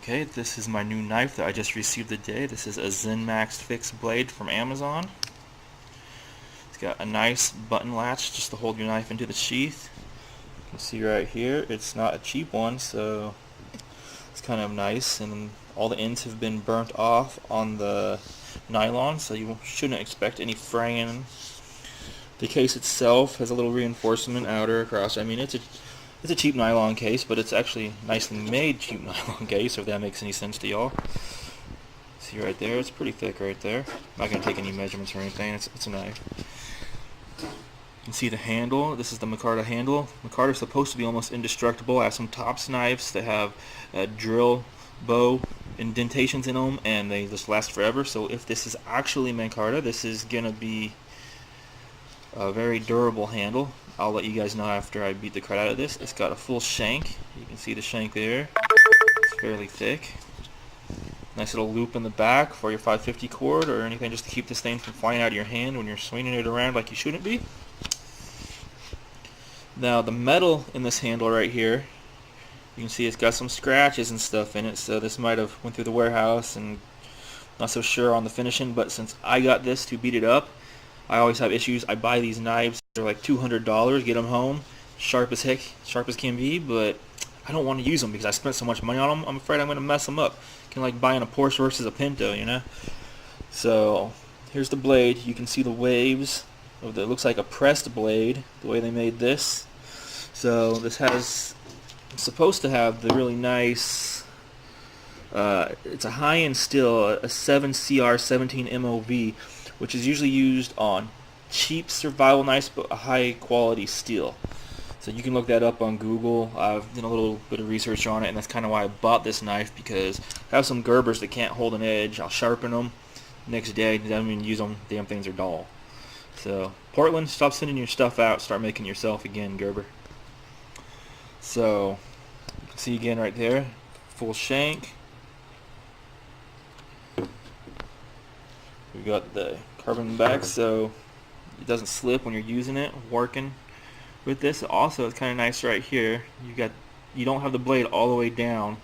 Okay, this is my new knife that I just received today. This is a Zanmax fixed blade from Amazon. It's got a nice button latch just to hold your knife into the sheath. You can see right here, it's not a cheap one, so it's kind of nice, and all the ends have been burnt off on the nylon, so you shouldn't expect any fraying. The case itself has a little reinforcement outer across. I mean, it's a cheap nylon case, but it's actually nicely made cheap nylon case, if that makes any sense to y'all. See right there, it's pretty thick right there. I'm not going to take any measurements or anything, it's a knife. You can see the handle. This is the micarta handle. Micarta is supposed to be almost indestructible. I have some Tops knives that have drill bow indentations in them, and they just last forever. So if this is actually micarta, this is going to be a very durable handle. I'll let you guys know after I beat the crud out of this. It's got a full shank. You can see the shank there. It's fairly thick. Nice little loop in the back for your 550 cord or anything, just to keep this thing from flying out of your hand when you're swinging it around like you shouldn't be. Now the metal in this handle right here, you can see it's got some scratches and stuff in it, so this might have went through the warehouse, and not so sure on the finishing, but since I got this to beat it up, I always have issues. I buy these knives, they're like $200, get them home, sharp as heck, sharp as can be, but I don't want to use them because I spent so much money on them. I'm afraid I'm going to mess them up. Kind of like buying a Porsche versus a Pinto, you know? So here's the blade. You can see the waves of it looks like a pressed blade, the way they made this. So this has, it's supposed to have the really nice, it's a high-end steel, a 7CR17 MOV, which is usually used on cheap survival knives, but a high-quality steel. So you can look that up on Google. I've done a little bit of research on it, and that's kind of why I bought this knife, because I have some Gerbers that can't hold an edge. I'll sharpen them next day. I don't even use them. Damn things are dull. So Portland, stop sending your stuff out. Start making yourself again, Gerber. So you can see again right there, full shank. We got the carbon back, so it doesn't slip when you're using it, working with this. Also, it's kind of nice right here. You don't have the blade all the way down.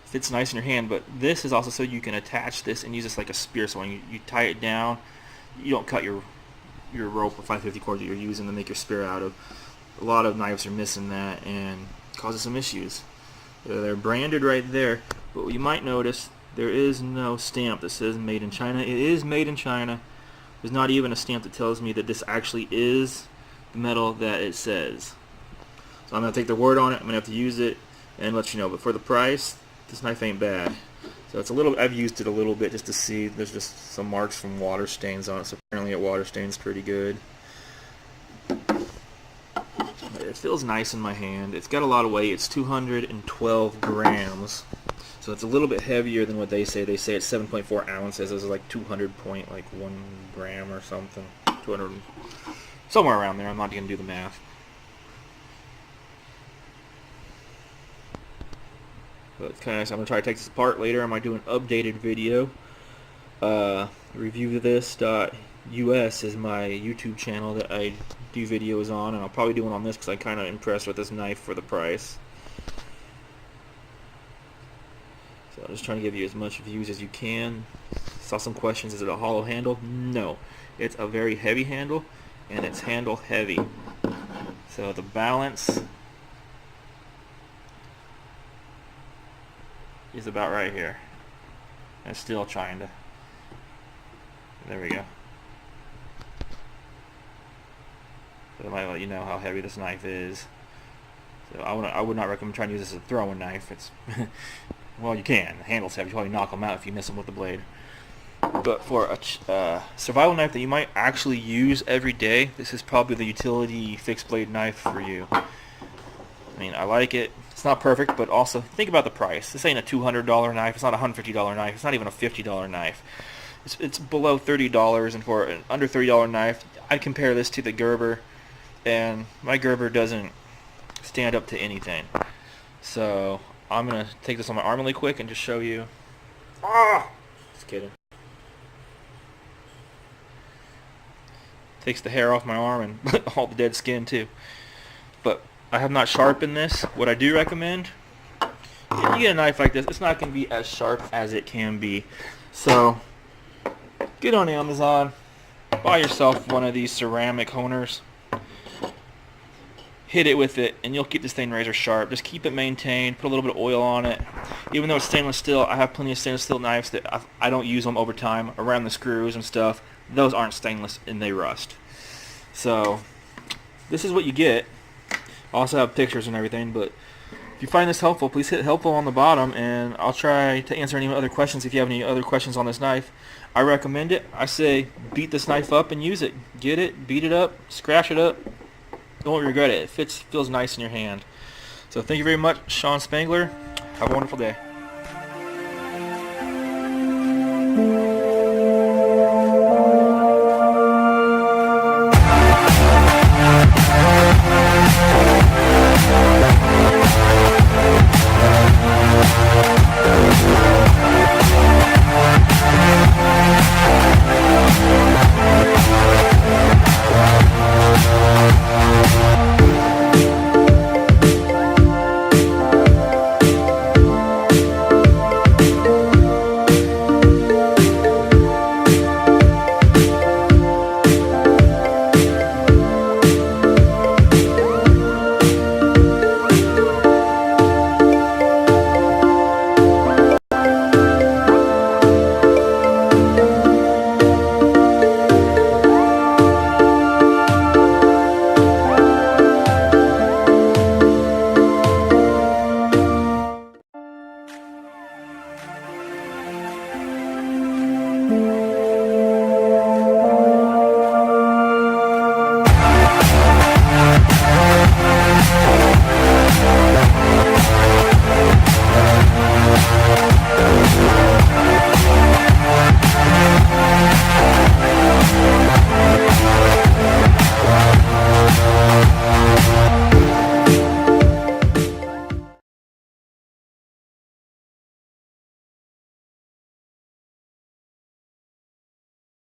It fits nice in your hand, but this is also so you can attach this and use this like a spear. So when you tie it down, you don't cut your rope or 550 cord that you're using to make your spear out of. A lot of knives are missing that and causes some issues. They're branded right there, but you might notice there is no stamp that says made in China. It is made in China. There's not even a stamp that tells me that this actually is the metal that it says. So I'm going to take their word on it. I'm going to have to use it and let you know. But for the price, this knife ain't bad. So it's a little, I've used it a little bit just to see. There's just some marks from water stains on it. So apparently it water stains pretty good. It feels nice in my hand. It's got a lot of weight. It's 212 grams. So it's a little bit heavier than what they say. They say it's 7.4 ounces. It's like 200.1 gram or something. 200, somewhere around there. I'm not going to do the math. But it's kind of nice. I'm going to try to take this apart later. I might do an updated video. Reviewthis.us is my YouTube channel that I do videos on, and I'll probably do one on this because I'm kind of impressed with this knife for the price. So I'm just trying to give you as much views as you can. Saw some questions. Is it a hollow handle? No. It's a very heavy handle, and it's handle heavy. So the balance is about right here. I'm still trying to. There we go. So it might let you know how heavy this knife is. So I would not recommend trying to use this as a throwing knife. It's well, you can. The handle's heavy. You probably knock them out if you miss them with the blade. But for a survival knife that you might actually use every day, this is probably the utility fixed blade knife for you. I mean, I like it. It's not perfect, but also think about the price. This ain't a $200 knife. It's not a $150 knife. It's not even a $50 knife. It's below $30, and for an under $30 knife, I'd compare this to the Gerber, and my Gerber doesn't stand up to anything. So I'm going to take this on my arm really quick and just show you. Just kidding. Takes the hair off my arm and all the dead skin too. But I have not sharpened this. What I do recommend you get a knife like this, it's not going to be as sharp as it can be. So get on Amazon, buy yourself one of these ceramic honers, hit it with it, and you'll keep this thing razor sharp. Just keep it maintained, put a little bit of oil on it. Even though it's stainless steel, I have plenty of stainless steel knives that I don't use them over time, around the screws and stuff. Those aren't stainless and they rust. So this is what you get. I also have pictures and everything, but if you find this helpful, please hit helpful on the bottom, and I'll try to answer any other questions if you have any other questions on this knife. I recommend it. I say beat this knife up and use it. Get it, beat it up, scratch it up. Don't regret it. It feels nice in your hand. So thank you very much, Sean Spangler. Have a wonderful day.